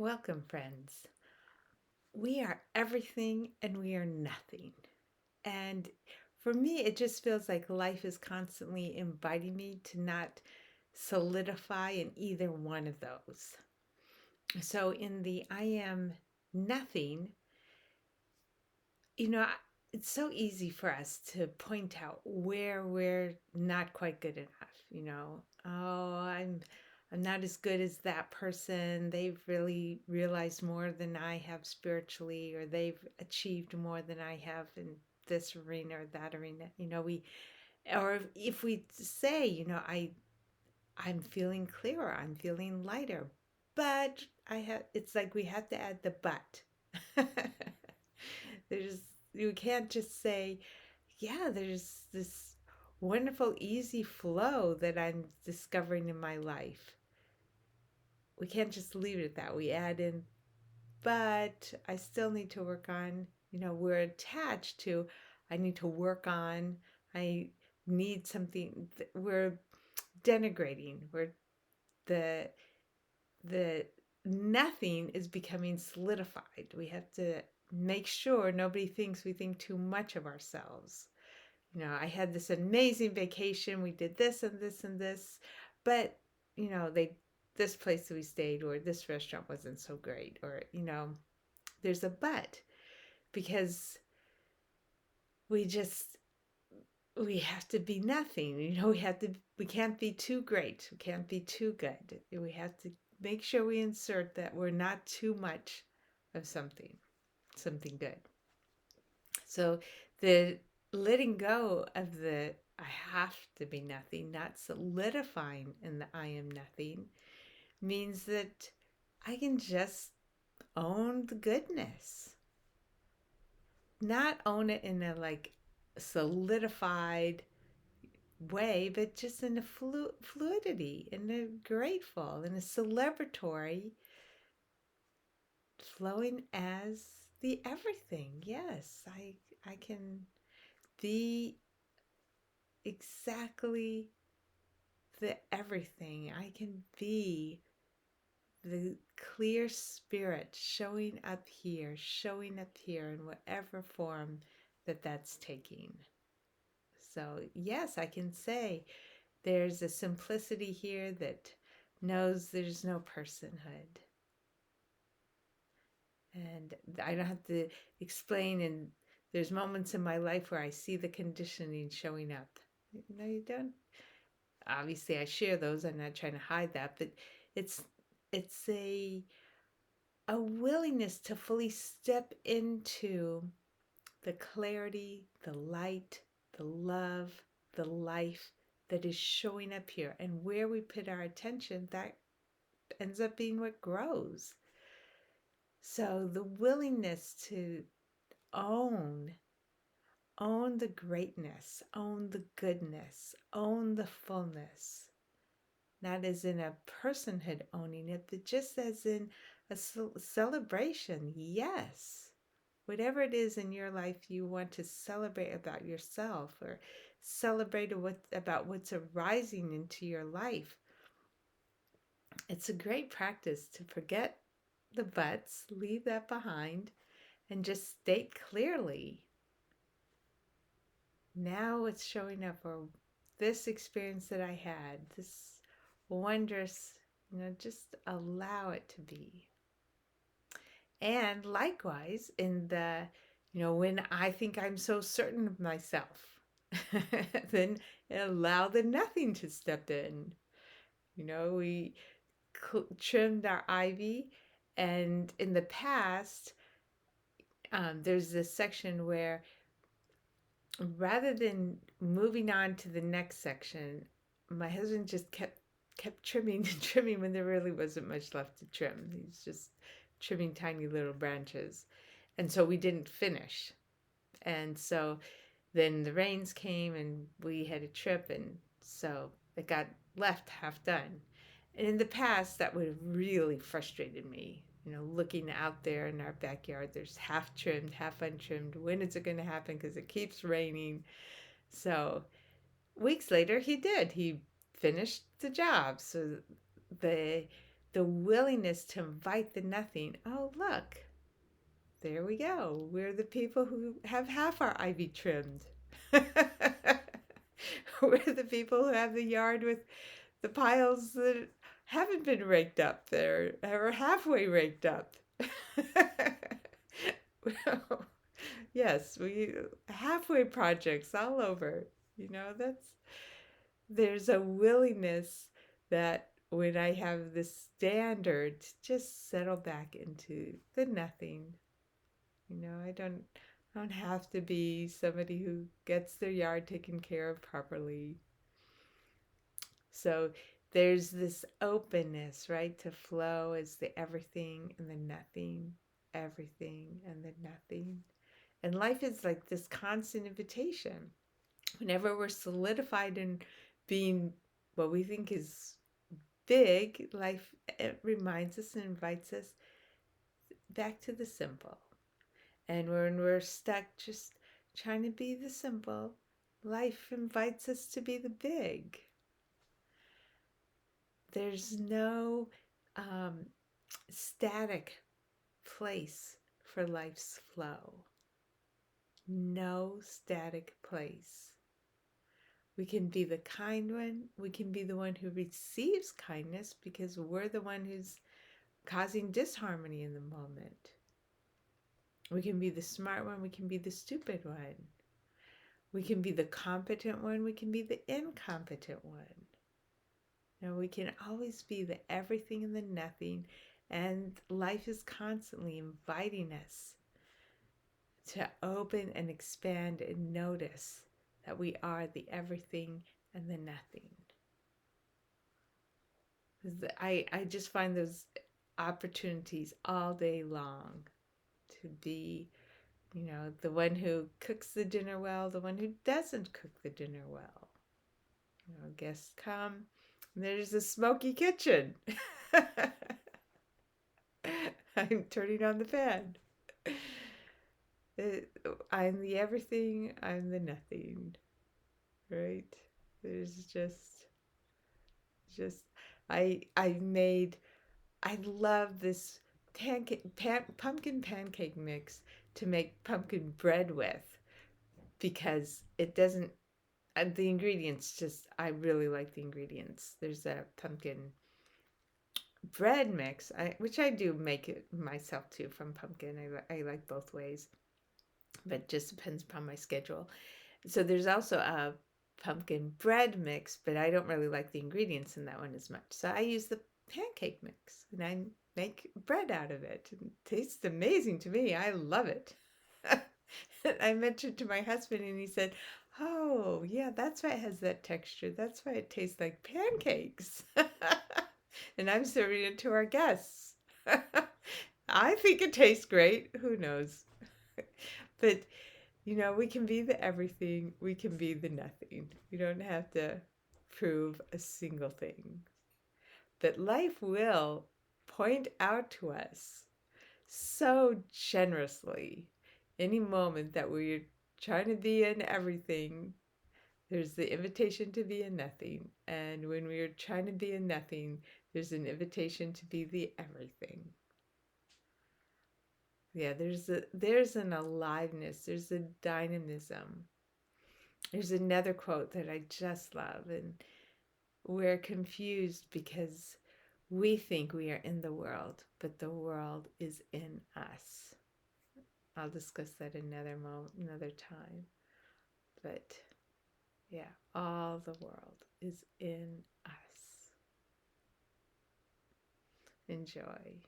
Welcome, friends. We are everything and we are nothing. And for me, it just feels like life is constantly inviting me to not solidify in either one of those. So, in the I am nothing, you know, it's so easy for us to point out where we're not quite good enough. Oh, I'm not as good as that person. They've really realized more than I have spiritually, or they've achieved more than I have in this arena or that arena. Or if we say, I'm feeling clearer, I'm feeling lighter, but it's like we have to add the but. There's, you can't just say, yeah, there's this wonderful, easy flow that I'm discovering in my life. We can't just leave it at that. We add in, but I still need to work on, we're attached to, I need to work on, I need something, we're denigrating, the, the nothing is becoming solidified. We have to make sure nobody thinks we think too much of ourselves. I had this amazing vacation. We did this and this and this, but they this place that we stayed or this restaurant wasn't so great, or there's a but, because we just we have to be nothing. We can't be too great. We can't be too good. We have to make sure we insert that we're not too much of something good. So the letting go of the I have to be nothing, not solidifying in the I am nothing, means that I can just own the goodness. Not own it in a like solidified way, but just in a fluidity, in a grateful, in a celebratory, flowing as the everything. Yes, I can be exactly the everything. I can be the clear spirit showing up here in whatever form that's taking. So, yes, I can say there's a simplicity here that knows there's no personhood. And I don't have to explain, and there's moments in my life where I see the conditioning showing up. No, you don't. Obviously, I share those. I'm not trying to hide that, but it's it's a willingness to fully step into the clarity, the light, the love, the life that is showing up here. And where we put our attention, that ends up being what grows. So the willingness to own own the greatness, own the goodness, own the fullness, not as in a personhood owning it, but just as in a celebration. Yes. Whatever it is in your life you want to celebrate about yourself, or celebrate about what's arising into your life, it's a great practice to forget the buts, leave that behind, and just state clearly, now it's showing up, or this experience that I had, this wondrous, just allow it to be. And likewise, in the, when I think I'm so certain of myself, then allow the nothing to step in. We trimmed our ivy, and in the past, there's this section where rather than moving on to the next section, my husband just kept trimming and trimming when there really wasn't much left to trim. He's just trimming tiny little branches. And so we didn't finish. And so then the rains came and we had a trip, and so it got left half done. And in the past, that would have really frustrated me. Looking out there in our backyard, there's half trimmed, half untrimmed. When is it going to happen? Because it keeps raining. So weeks later, he did. He finished the job. So the the willingness to invite the nothing. Oh, look, there we go. We're the people who have half our ivy trimmed. We're the people who have the yard with the piles that haven't been raked up there or halfway raked up. Yes, we halfway projects all over. That's there's a willingness that when I have this standard to just settle back into the nothing. I don't have to be somebody who gets their yard taken care of properly. So there's this openness, right, to flow as the everything and the nothing, everything and the nothing. And life is like this constant invitation. Whenever we're solidified in being what we think is big, life it reminds us and invites us back to the simple. And when we're stuck just trying to be the simple, life invites us to be the big. There's no um, static place for life's flow. No static place. We can be the kind one. We can be the one who receives kindness because we're the one who's causing disharmony in the moment. We can be the smart one. We can be the stupid one. We can be the competent one. We can be the incompetent one. Now, we can always be the everything and the nothing. And life is constantly inviting us to open and expand and notice that we are the everything and the nothing. I just find those opportunities all day long to be, the one who cooks the dinner well, the one who doesn't cook the dinner well. Guests come, and there's a smoky kitchen. I'm turning on the fan. I'm the everything, I'm the nothing, right? There's just I love this pumpkin pancake mix to make pumpkin bread with because it doesn't the ingredients just I really like the ingredients. There's a pumpkin bread mix, which I do make it myself too from pumpkin. I like both ways, but just depends upon my schedule. So there's also a pumpkin bread mix, but I don't really like the ingredients in that one as much. So I use the pancake mix and I make bread out of it. It tastes amazing to me. I love it. I mentioned to my husband and he said, "Oh, yeah, that's why it has that texture. That's why it tastes like pancakes." And I'm serving it to our guests. I think it tastes great. Who knows? But we can be the everything, we can be the nothing. We don't have to prove a single thing. But life will point out to us so generously any moment that we're trying to be in everything. There's the invitation to be a nothing. And when we're trying to be a nothing, there's an invitation to be the everything. Yeah, there's an aliveness, there's a dynamism. There's another quote that I just love, and we're confused because we think we are in the world, but the world is in us. I'll discuss that another moment, another time. But yeah, all the world is in us. Enjoy.